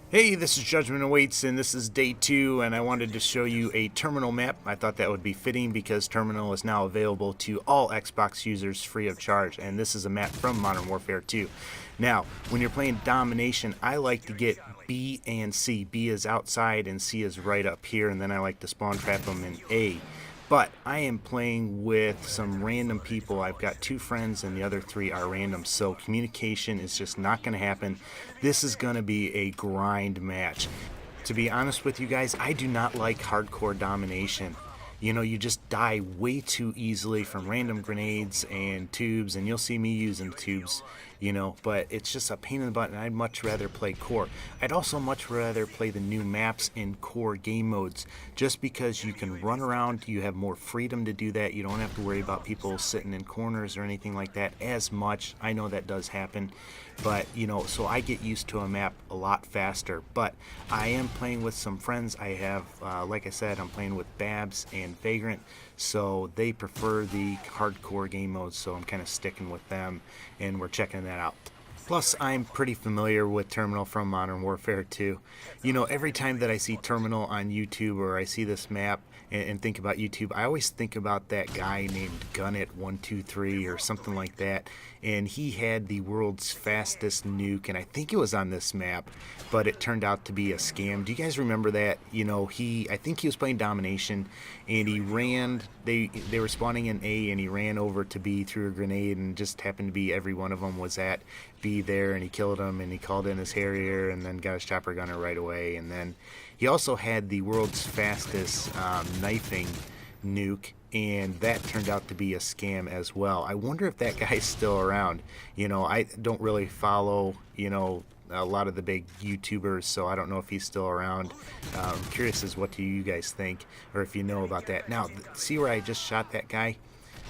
Hey, this is Judgment Awaits, and this is day 2, and I wanted to show you a Terminal map. I thought that would be fitting because Terminal is now available to all Xbox users free of charge, and this is a map from Modern Warfare 2. Now, when you're playing Domination, I like to get B and C. B is outside, and C is right up here, and then I like to spawn trap them in A. But I am playing with some random people. I've got 2 friends and the other 3 are random, so communication is just not going to happen. This is going to be a grind match. To be honest with you guys, I do not like hardcore domination. You know, you just die way too easily from random grenades and tubes, and you'll see me using tubes, you know, but it's just a pain in the butt, and I'd much rather play core. I'd also much rather play the new maps in core game modes, just because you can run around, you have more freedom to do that, you don't have to worry about people sitting in corners or anything like that as much. I know that does happen, but, you know, so I get used to a map a lot faster. But I am playing with some friends. I have, like I said, I'm playing with Babs and Vagrant, so they prefer the hardcore game modes, so I'm kind of sticking with them, and we're checking that out. Plus, I'm pretty familiar with Terminal from Modern Warfare 2. You know, every time that I see Terminal on YouTube or I see this map and think about YouTube, I always think about that guy named Gunit123 or something like that. And he had the world's fastest nuke, and I think it was on this map, but it turned out to be a scam. Do you guys remember that? You know, I think he was playing Domination, and he ran, they were spawning in A, and he ran over to B, threw a grenade, and just happened to be every one of them was at B there, and he killed him, and he called in his Harrier, and then got his chopper gunner right away. And then he also had the world's fastest knifing nuke, and that turned out to be a scam as well. I wonder if that guy's still around. You know, I don't really follow, you know, a lot of the big YouTubers, so I don't know if he's still around. I'm curious as what do you guys think, or if you know about that. Now, see where I just shot that guy?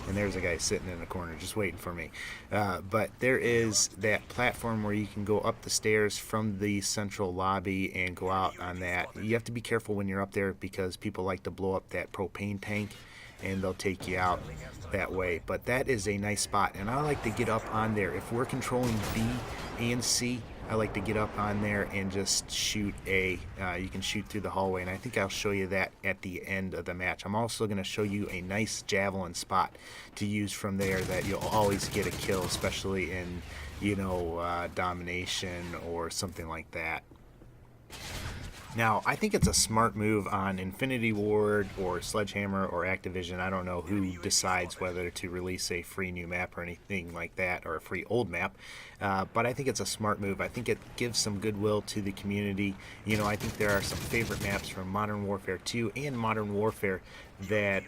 And there's a guy sitting in the corner just waiting for me. But there is that platform where you can go up the stairs from the central lobby and go out on that. You have to be careful when you're up there because people like to blow up that propane tank, and they'll take you out that way. But that is a nice spot, and I like to get up on there. If we're controlling B and C, I like to get up on there and just shoot A. You can shoot through the hallway, and I think I'll show you that at the end of the match. I'm also going to show you a nice javelin spot to use from there that you'll always get a kill, especially in, you know, domination or something like that. Now, I think it's a smart move on Infinity Ward or Sledgehammer or Activision. I don't know who decides whether to release a free new map or anything like that, or a free old map, but I think it's a smart move. I think it gives some goodwill to the community. You know, I think there are some favorite maps from Modern Warfare 2 and Modern Warfare that,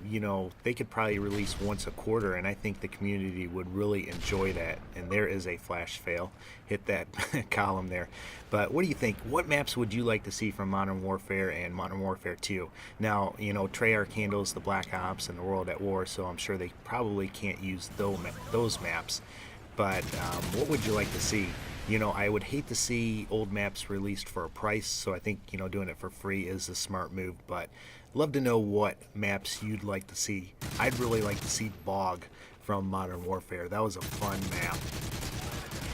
you know, they could probably release once a quarter, and I think the community would really enjoy that. And there is a flash fail. Hit that column there. But what do you think? What maps would you like to see from Modern Warfare and Modern Warfare 2? Now, you know, Treyarch handles the Black Ops and the World at War, so I'm sure they probably can't use those maps. But what would you like to see? You know, I would hate to see old maps released for a price, so I think, you know, doing it for free is a smart move. But love to know what maps you'd like to see. I'd really like to see Bog from Modern Warfare. That was a fun map.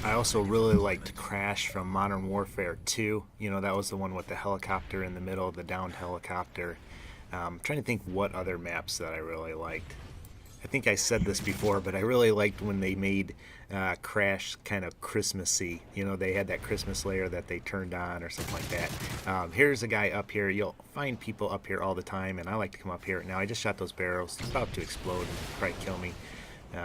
I also really liked Crash from Modern Warfare 2. You know, that was the one with the helicopter in the middle, the downed helicopter. I'm trying to think what other maps that I really liked. I think I said this before, but I really liked when they made Crash kind of Christmassy. You know, they had that Christmas layer that they turned on or something like that. Here's a guy up here. You'll find people up here all the time, and I like to come up here. Now, I just shot those barrels. It's about to explode and probably kill me.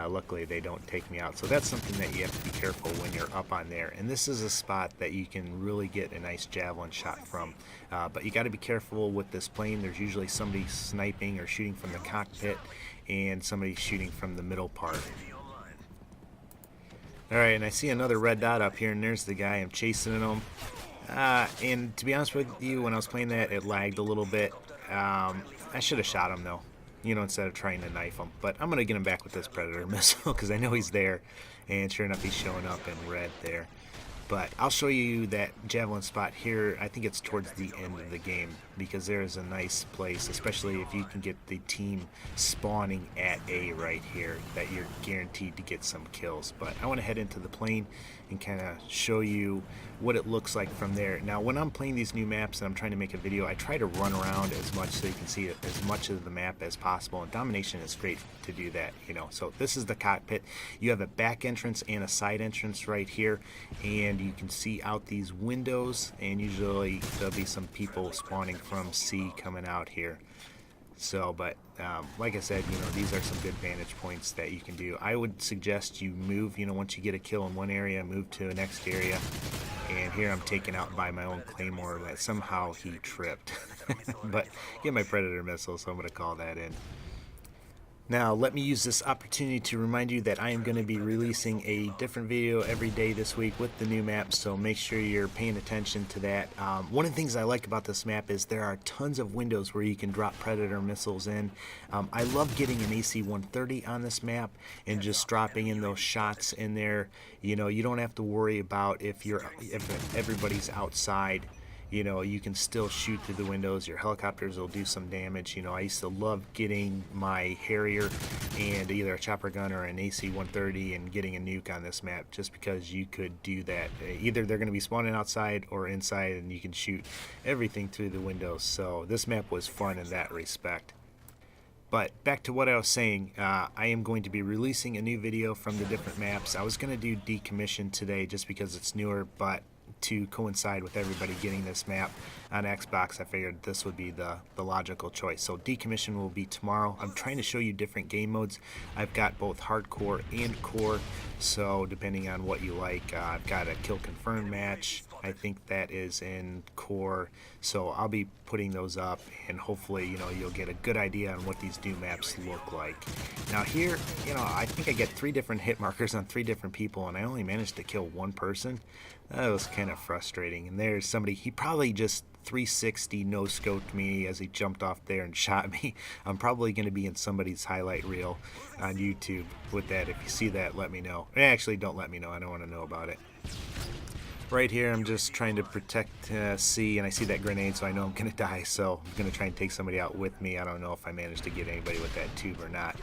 Luckily, they don't take me out. So that's something that you have to be careful when you're up on there. And this is a spot that you can really get a nice javelin shot from. But you got to be careful with this plane. There's usually somebody sniping or shooting from the cockpit, and somebody shooting from the middle part. Alright, and I see another red dot up here, and there's the guy. I'm chasing him. And to be honest with you, when I was playing that, it lagged a little bit. I should have shot him, though, you know, instead of trying to knife him. But I'm going to get him back with this Predator missile because I know he's there. And sure enough, he's showing up in red there. But I'll show you that javelin spot here. I think it's towards the end of the game because there is a nice place, especially if you can get the team spawning at A right here, that you're guaranteed to get some kills. But I want to head into the plane and kind of show you what it looks like from there. Now, when I'm playing these new maps and I'm trying to make a video, I try to run around as much so you can see as much of the map as possible. And Domination is great to do that, you know. So this is the cockpit. You have a back entrance and a side entrance right here, and you can see out these windows, and usually there'll be some people spawning from C coming out here. So, but like I said, you know, these are some good vantage points that you can do. I would suggest you move, you know, once you get a kill in one area, move to the next area. And here I'm taken out by my own claymore that somehow he tripped. But get my predator missile, so I'm going to call that in. Now, let me use this opportunity to remind you that I am going to be releasing a different video every day this week with the new map, so make sure you're paying attention to that. One of the things I like about this map is there are tons of windows where you can drop predator missiles in. I love getting an AC-130 on this map and just dropping in those shots in there. You know, you don't have to worry about if everybody's outside. You know, you can still shoot through the windows. Your helicopters will do some damage. You know, I used to love getting my Harrier and either a chopper gun or an AC-130 and getting a nuke on this map, just because you could do that. Either they're going to be spawning outside or inside, and you can shoot everything through the windows. So this map was fun in that respect. But back to what I was saying, I am going to be releasing a new video from the different maps. I was going to do Decommission today just because it's newer, but to coincide with everybody getting this map on Xbox, I figured this would be the logical choice. So Decommission will be tomorrow. I'm trying to show you different game modes. I've got both hardcore and core, so depending on what you like, I've got a kill confirm match. I think that is in core, so I'll be putting those up, and hopefully, you know, you'll get a good idea on what these new maps look like. Now here, you know, I think I get 3 different hit markers on 3 different people, and I only managed to kill 1 person. That was kind of frustrating. And there's somebody, he probably just 360 no-scoped me as he jumped off there and shot me. I'm probably going to be in somebody's highlight reel on YouTube with that. If you see that, let me know. Actually, don't let me know. I don't want to know about it. Right here, I'm just trying to protect C, and I see that grenade, so I know I'm going to die. So I'm going to try and take somebody out with me. I don't know if I managed to get anybody with that tube or not.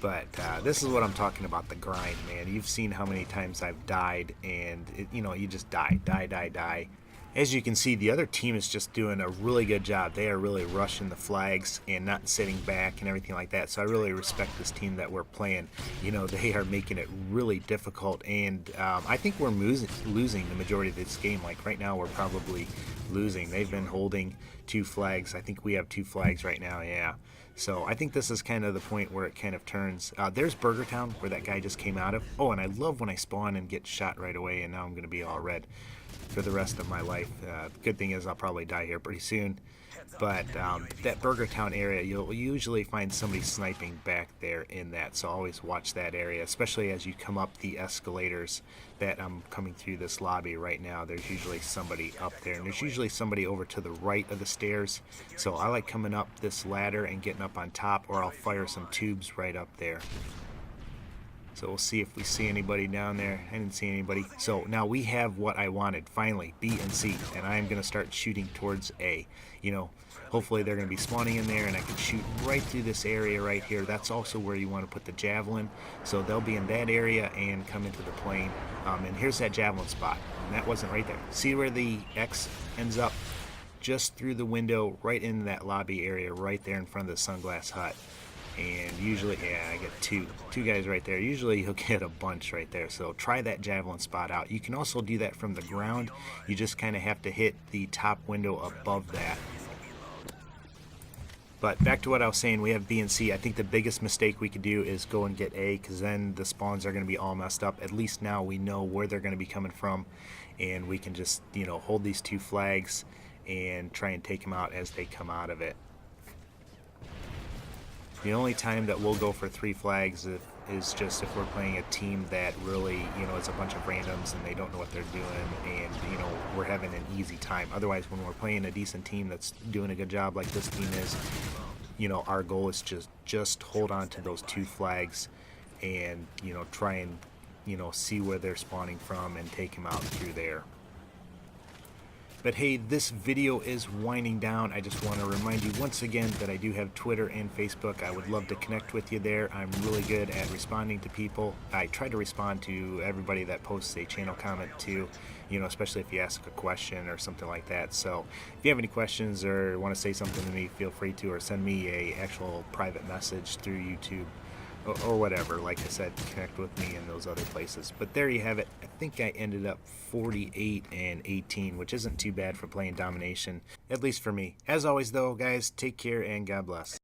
But this is what I'm talking about, the grind, man. You've seen how many times I've died, and you know, you just die. As you can see, the other team is just doing a really good job. They are really rushing the flags and not sitting back and everything like that. So I really respect this team that we're playing. You know, they are making it really difficult, and I think we're losing the majority of this game. Like right now, we're probably losing. They've been holding 2 flags. I think we have 2 flags right now, yeah. So I think this is kind of the point where it kind of turns. There's Burger Town, where that guy just came out of. Oh, and I love when I spawn and get shot right away, and now I'm going to be all red for the rest of my life. Good thing is I'll probably die here pretty soon. But that Burger Town area, you'll usually find somebody sniping back there in that, so always watch that area, especially as you come up the escalators that I'm coming through this lobby right now. There's usually somebody up there, and there's usually somebody over to the right of the stairs, so I like coming up this ladder and getting up on top, or I'll fire some tubes right up there. So we'll see if we see anybody down there. I didn't see anybody. So now we have what I wanted, finally, B and C, and I'm going to start shooting towards A. You know, hopefully they're going to be spawning in there, and I can shoot right through this area right here. That's also where you want to put the javelin. So they'll be in that area and come into the plane. And here's that javelin spot. And that wasn't right there. See where the X ends up? Just through the window, right in that lobby area, right there in front of the sunglass hut. And usually, yeah, I get two guys right there. Usually you'll get a bunch right there, so try that javelin spot out. You can also do that from the ground. You just kind of have to hit the top window above that. But back to what I was saying, we have B and C. I think the biggest mistake we could do is go and get A, because then the spawns are going to be all messed up. At least now we know where they're going to be coming from, and we can just, you know, hold these 2 flags and try and take them out as they come out of it. The only time that we'll go for 3 flags is just if we're playing a team that really, you know, is a bunch of randoms and they don't know what they're doing, and, you know, we're having an easy time. Otherwise, when we're playing a decent team that's doing a good job like this team is, you know, our goal is just hold on to those 2 flags and, you know, try and you know, see where they're spawning from and take them out through there. But hey, this video is winding down. I just want to remind you once again that I do have Twitter and Facebook. I would love to connect with you there. I'm really good at responding to people. I try to respond to everybody that posts a channel comment too, you know, especially if you ask a question or something like that. So if you have any questions or want to say something to me, feel free to, or send me a actual private message through YouTube or whatever. Like I said, connect with me in those other places. But there you have it. I think I ended up 48 and 18, which isn't too bad for playing Domination, at least for me. As always though, guys, take care and God bless.